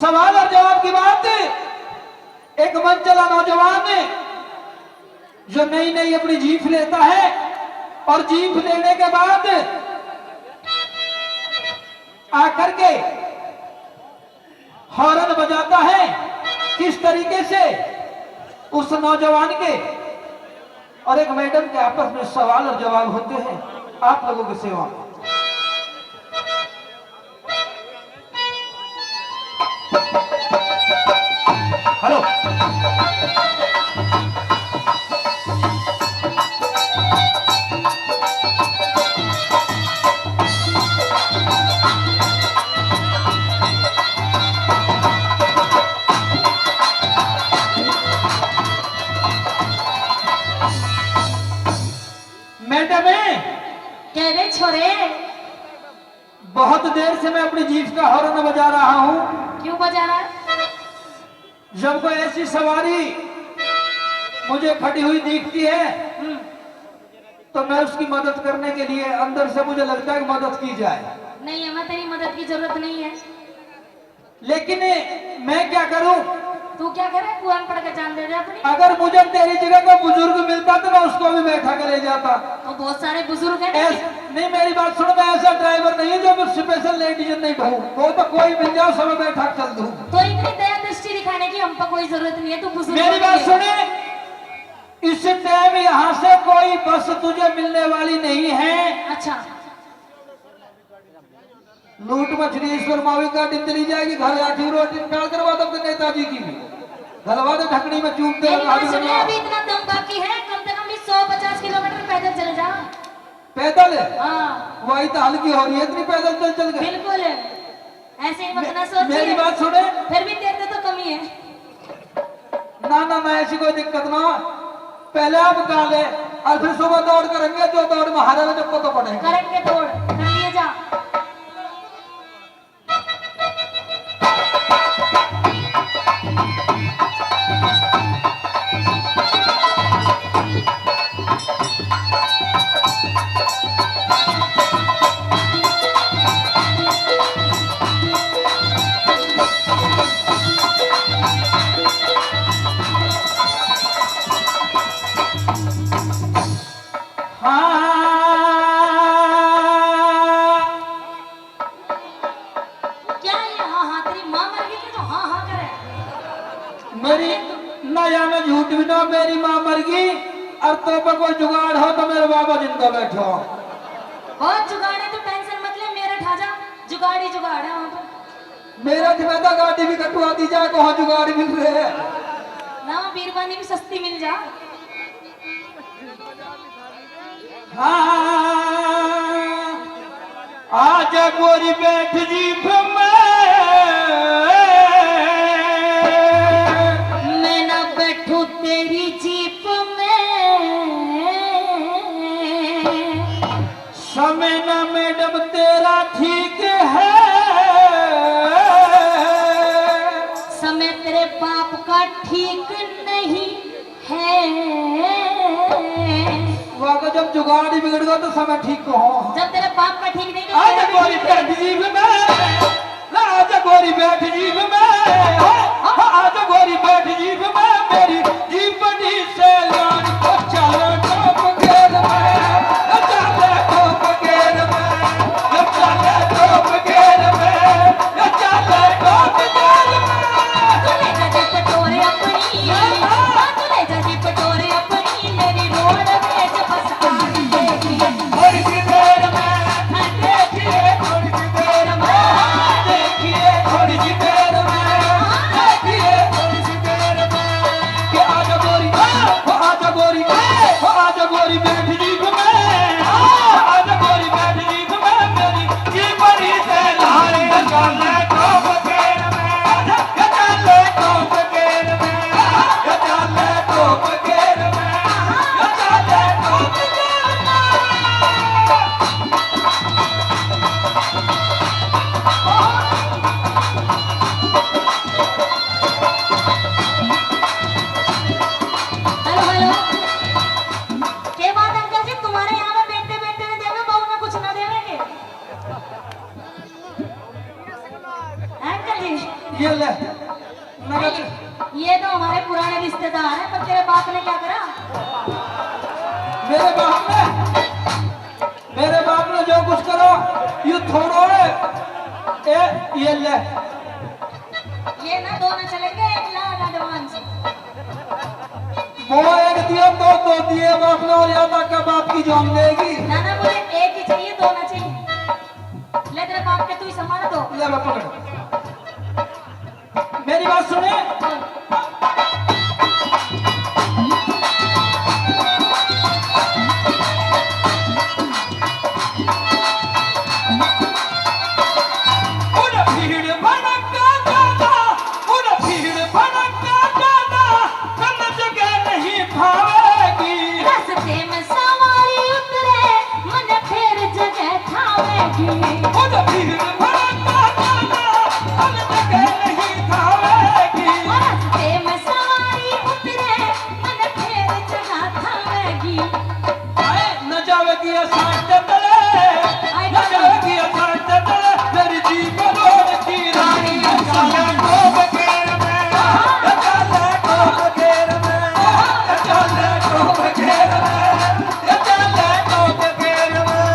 सवाल और जवाब की बात। एक मनचला नौजवान जो नई नई अपनी जीप लेता है और जीप लेने के बाद आकर के हॉर्न बजाता है, किस तरीके से उस नौजवान के और एक मैडम के आपस में सवाल और जवाब होते हैं आप लोगों की सेवा में। हेलो, मैडम कह रहे छोरे, बहुत देर से मैं अपनी जीप का हॉर्न बजा रहा हूं। क्यों बजा रहा है? जब कोई ऐसी सवारी मुझे खड़ी हुई दिखती है तो मैं उसकी मदद करने के लिए अंदर से मुझे लगता है कि मदद की जाए। नहीं, हमें तेरी मदद की जरूरत नहीं है। लेकिन मैं क्या करूं? तू क्या करे? कुआं पड़ के जान दे दे अपनी। अगर मुझे तेरी जगह कोई बुजुर्ग मिलता तो मैं उसको भी बैठा के ले जाता। तो बहुत सारे बुजुर्ग हैं। नहीं, मेरी बात सुनो, मैं ऐसा ड्राइवर नहीं हूं जो मैं स्पेशल लेडीज नहीं ढूंढूं। वो तो कोई मिल जाओ सब बैठा के चल दूं। तो इतनी दया दृष्टि दिखाने की हम पर कोई जरूरत नहीं है। तू बुजुर्ग मेरी बात सुने, इस टाइम यहाँ से कोई बस तुझे मिलने वाली नहीं है। अच्छा, लूट मछली ईश्वर मावी का दिन चली जाएगी। घर आठी रोटी निकाल करवा दो अपने नेताजी की भी घरवा दो, ढकनी में चूम दे। मेरी बात सुनिए, अभी इतना दम बाकी है, कम से कम भी 150 किलोमीटर पैदल चले जा। पैदल? हाँ, वही तो हल्की हो रही है, इतनी पैदल चल चल गए। बिल्कुल ऐसे ही मत ना सोचिए। मेरी बात सुने, फिर भी तेरे तो कमी है। ना ना ना, ऐसी कोई दिक्कत ना। पहले आप गा ले और फिर सुबह दौड़ करेंगे, जो दौड़ में हारेगा जब तो पड़ेगा। करेंगे दौड़, कर लिए जा। झूठ भी ना, मेरी माँ मर गई और तो पर कोई जुगाड़ हो तो मेरे बाबा जिंदा बैठो। बहुत जुगाड़ है, तो टेंशन मत ले, मेरा ठा जा। जुगाड़ ही जुगाड़ है वहाँ पर। मेरा थिवेदा गाड़ी भी कटवा दी जाए, कहाँ जुगाड़ मिल रहे है ना, बीरबानी भी सस्ती मिल जा। हाँ, आजा गोरी बैठ जीप में, मैं ना बैठू तेरी जीप में। समय ना मैडम तेरा ठीक है, समय तेरे बाप का ठीक नहीं है। वाकई जब जुगाड़ ही बिगड़ गया तो समय ठीक को हो। जब तेरे बाप का ठीक नहीं तो आजा गोरी बैठ जीप में, आजा गोरी बैठ जीप में, आजा गोरी बैठ जीप में, मेरी जीप से लान को चलो टॉप गेर में, चले टॉप गेर में, चले टॉप गेर में, चले टॉप गेर में। तू ले जा जी पटोरे अपनी, तू ले जा जी पटोरे अपनी, मेरी रोड में जब बस आग देखिए थोड़ी सी देर में, देखिए थोड़ी सी देर में, देखिए थोड़ी सी देर में। नगद ये तो हमारे पुराने रिश्तेदार हैं, पर तेरे बाप ने क्या करा? मेरे बाप ने जो कुछ करो ये थोड़ो है। ये ले, ये ना दोनों चलेंगे, 1 लाख एडवांस। वो एक दिया तो दो दिए बाप ने, और याद का बाप की जान देगी। ना ना, मुझे एक ही चाहिए, दो ना चाहिए। ले तेरे बाप के तू ही संभाल दो। ले मैं पकड़, मेरी बात सुने। रास्ते में सवारी उतरे, मन फिर जगह थामेगी। रास्ते में सवारी उतरे, मन फिर जगह थामेगी। न जावेगी असांट तले, न जावेगी असांट तले, तेरी जीप रोड की रानी चले तो बगैर में, चले तो बगैर में, चले तो बगैर में, चले तो बगैर में।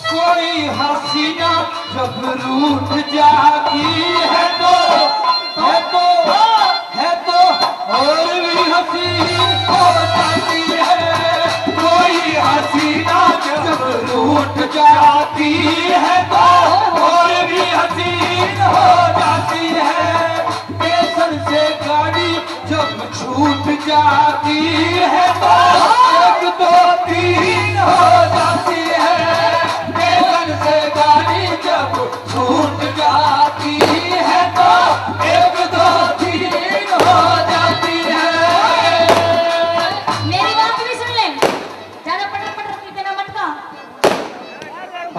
कोई हसीना जब रूठ जाती है तो और भी हसीन हो जाती है। कोई हसीना जब रूठ जाती है तो और भी हसीन हो जाती है। स्टेशन से गाड़ी जब छूट जाती है तो 1 2 3 हो जाती है। स्टेशन से गाड़ी जब छूट जाती है तो 1 2 3 हो जाती है। मेरी बात भी सुन ले, ज्यादा पटर पटर की देना मत का।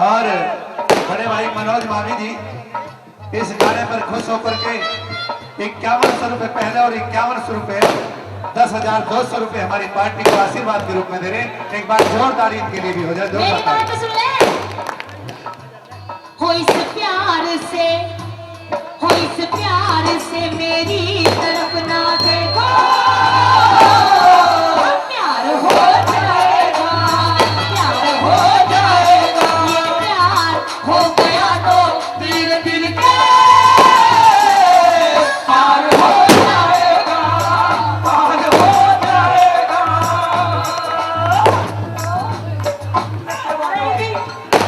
और बड़े भाई मनोज मावी जी इस गाने पर खुश होकर के 5100 रुपए पहले और 5100 रुपए 10,200 रुपए हमारी पार्टी को आशीर्वाद के रूप में दे रहे हैं। एक बार जोरदार इनके लिए भी हो जाए। मेरी जोरदार बात सुन ले, हो इस प्यार से मेरी तरफ ना देखो। प्यार हो जाएगा, प्यार हो जाएगा। ये प्यार हो गया तो तीर दिल के पार हो जाएगा, पार हो जाएगा।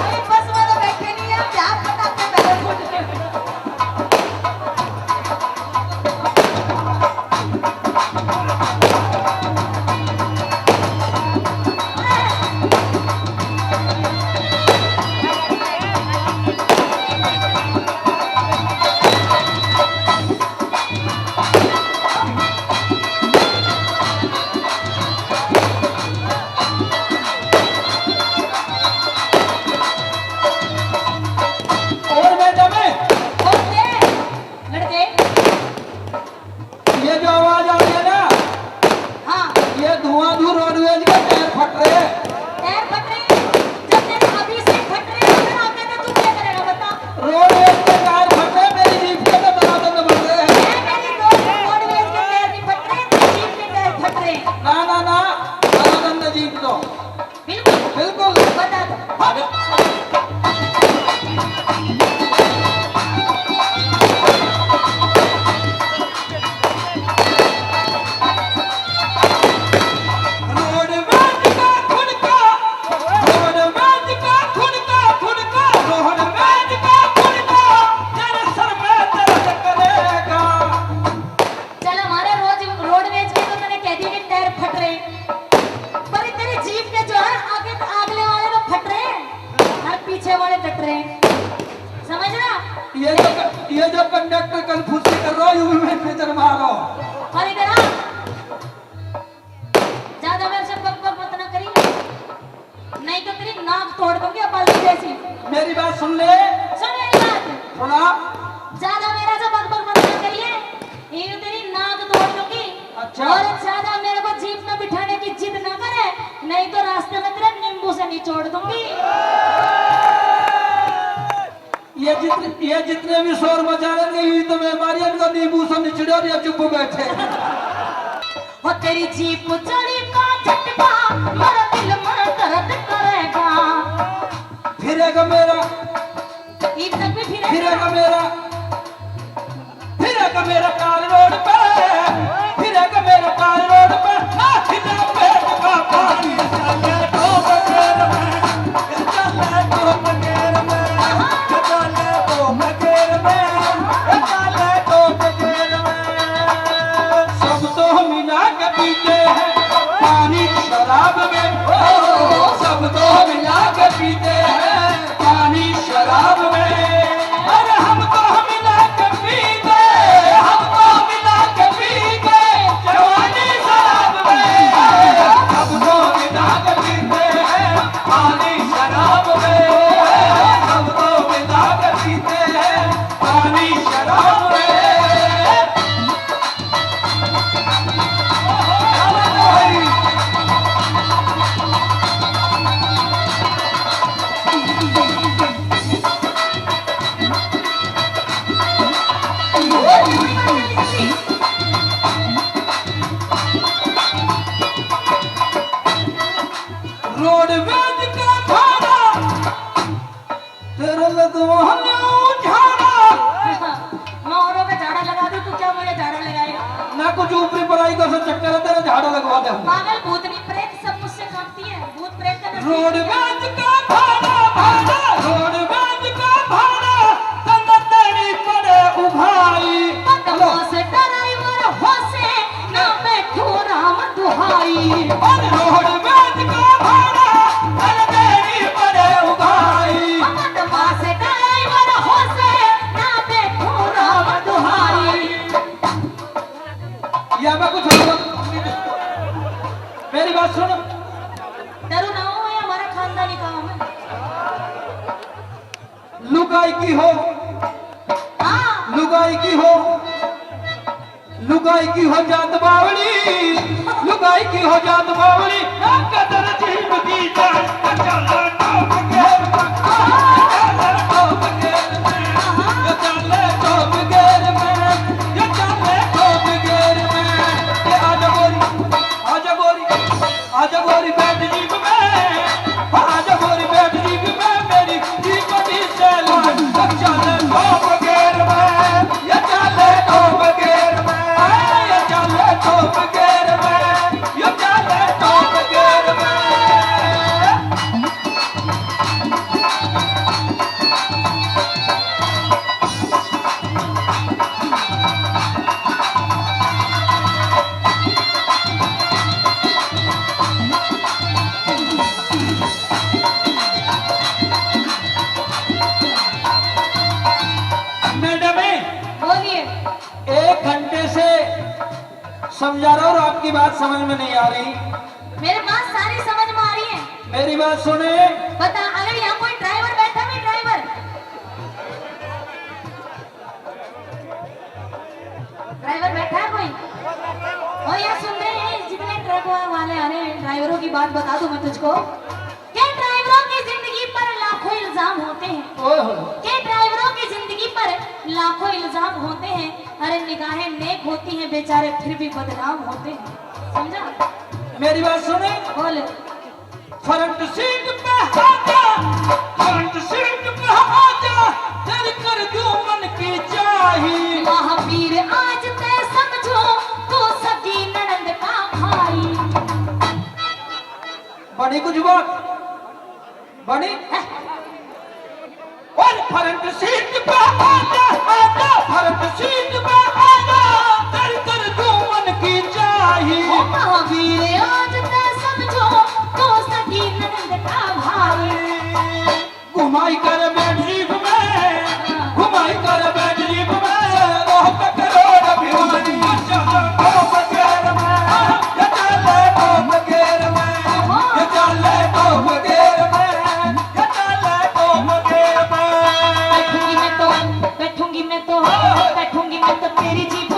अरे बस में तो बैठे नहीं है, क्या पता के पहले फुट के। और मैं जमे ओके लड़के, ये जो आवाज आ रही है ना, हाँ ये धुआं रोडवेज के टायर फट रहे हैं। टायर फट रहे हैं। जब तेरे अभी से फट रहे हैं, फिर आगे तो तू क्या करेगा बता? रोडवेज के टायर फट रहे हैं, मेरी जीप के तो दरवाजे बढ़ रहे हैं। मेरी रोडवेज के टायर नहीं फट रहे, तेरी जीप के टायर फट रहे हैं। ना ना ना, दरवाजे जीप दो बिल्कुल बिल्कुल। बता दो। आगे रोडवेज का खुनका, रोडवेज का खुनका, खुनका, रोडवेज का खुनका, तेरे सर में दर्द करेगा। चल हमारे रोडवेज के तो मैंने कह दिया कि टायर फट रहे हैं, पर तेरी जीप के जो है आगले वाले तो फट रहे हैं और पीछे वाले डट रहे हैं। समझ रहा? ये जो कंडक्टर कंफ्यूज कर रहा है, यूं भी मैं नजर मारो। और इधर आ, ज्यादा मेरे से बक बक मत ना करी, नहीं तो तेरी नाक तोड़ दूंगा। मेरी बात सुन ले। सुन मेरी बात। सुना। ज्यादा मेरा जो बकबक मत करिए, ये तेरी नाक तोड़ दूंगी। अच्छा। और ज्यादा मेरे को जीप में बिठाने की जिद ना करे, नहीं तो रास्ते में तेरे नींबू से निचोड़ दूंगी। ये जितने भी शोर मचा रहे हैं तो मैं मारियन को नींबू से निचड़ो या चुप बैठे। वो तेरी जीप चढ़ी का झटका मेरा दिल में दर्द करेगा। फिरेगा मेरा, ईद तक भी फिरेगा मेरा, फिरेगा मेरा काल रोड पे, फिरेगा मेरा काल रोड पे। फिरेगा पेट का पानी चले तो बगैर में, चले तो बगैर में, चले तो बगैर में, चले तो बगैर में। सब तो मिला के पीते हैं पानी शराब में, सब तो मिला के पीते हैं पानी शराब में। अरे हम तो मिला के पीते, हम तो मिला के पीते जवानी शराब में, हम तो मिला के पीते हैं पानी शराब में, हम तो मिला के पीते हैं पानी शराब में। रोडवेज का भाड़ा तेरे लगवाने झाड़ा। मोहरों पे झाड़ा लगा दूं, तू क्या मुझे झाड़ा लगाएगा? ना कुछ ऊपरी पढ़ाई का सब चक्कर है, तेरा झाड़ा लगवा दे। पागल भूतनी प्रेत सब मुझसे कांपती है। भूत प्रेत का नसीब। रोडवेज का भाड़ा, भाड़ा रोडवेज का भाड़ा तन तेरी पड़े उभाई। बदमाश ड्राइवर होसे ना बैठो राम दुहाई। और रोडवेज का भाड़ा तन तेरी पड़े उभाई। बदमाश ड्राइवर होसे ना बैठो राम दुहाई। या मैं कुछ मेरी बात सुन। डरू ना हो, ये हमारा खानदानी काम है। लुगाई की हो, हाँ, लुगाई की हो, लुगाई की हो जात बावड़ी, लुगाई की हो जात बावड़ी। ना कदर जीव की जाए चले टॉप गेर में, चले टॉप गेर में, चले टॉप गेर में, चले टॉप गेर में। ये आजा गोरी, आजा गोरी, आजा गोरी बैठ जीप में, आजा गोरी बैठ जीप में, मेरी जीप की सैलान चले टॉप गेर में, ये चले टॉप गेर में, ये चले टॉप गेर में, ये चले टॉप गेर में। मैडम बोलिए। 1 घंटे से समझा रहा हूँ और आपकी बात समझ में नहीं आ रही। मेरे पास सारी समझ में आ रही है। मेरी बात सुने। बता, अगर यहाँ कोई ड्राइवर बैठा भी, ड्राइवर ड्राइवर बैठा है कोई? और यहाँ सुन रहे हैं जितने ट्रक वाले आ रहे हैं, ड्राइवरों की बात बता दूं मैं तुझको कि ड्राइवरों की जिंदगी पर लाखों इल्जाम होते हैं। ओए होए। कि ड्राइवरों की जिंदगी पर लाखों इल्जाम होते हैं। अरे निगाहें नेक होती हैं, बेचारे फिर भी बदनाम होते हैं। समझा? मेरी बात सुने। बोल। फ्रंट सीट पे आजा, फ्रंट सीट पे आजा, तेरी कर दूं मन की चाही। महावीर आज ते समझो तू सगी ननंद का भाई। बड़ी कुछ बात बड़ी। और फ्रंट सीट पे आजा, आजा फ्रंट सीट पे आजा, तेरी कर दूं मन की चाही। महावीर आज ते समझो तू सगी ननंद का भाई। घुमाई कर बैठ जीप में, घुमाई कर बैठ जीप में, रोह पे करोड़ भिवानी। चले टॉप गेर में, ये चले टॉप गेर में, ये चले टॉप गेर में, ये चले टॉप गेर तेरी जीप